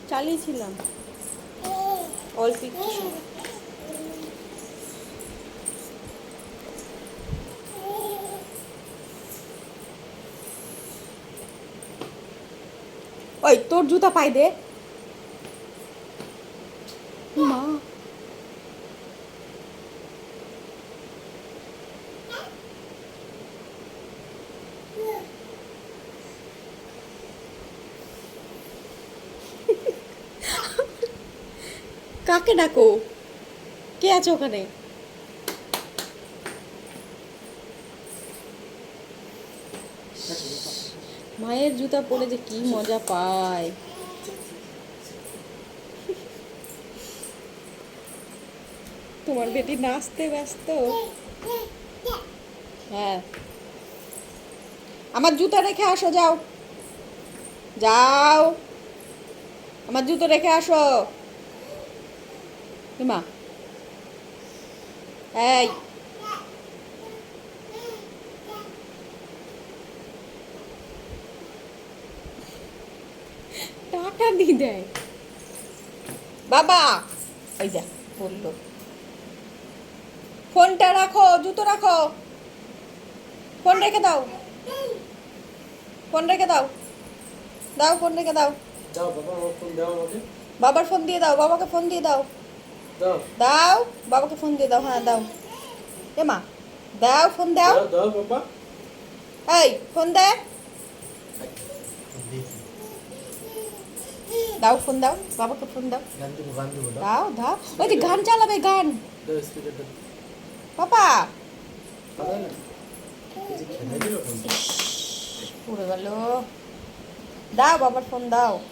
চালিয়েছিলাম অল্প একটু সময়। ওই তোর জুতা পাই দে মা। কাকে ডাকো? কে আছে ওখানে? মায়ের জুতা পরে যে কি মজা পায়। তোমার বেটি নাচতে ব্যস্ত। হ্যাঁ, আমার জুতা রেখে আসো, যাও যাও, আমার জুতো রেখে আসো। মা এই টাকা দিয়ে দেয় বাবা। ওই যা বললো, ফোনটা রাখো, জুতো রাখো, ফোন রেখে দাও, ফোন রেখে দাও, দাও ফোন রেখে দাও। বাবার ফোন দিয়ে দাও, বাবাকে ফোন দিয়ে দাও, দাও বাবাকে ফোন দিয়ে দাও। হ্যাঁ দাও এ মা, দাও ফোন দাও। এই ফোন দে, দাও ফোন দাও, বাবাকে ফোন দাও, দাও দাও। ওই যে গান চালাবে, গান পাপা। পড়ে গেল, দাও বাবার ফোন দাও।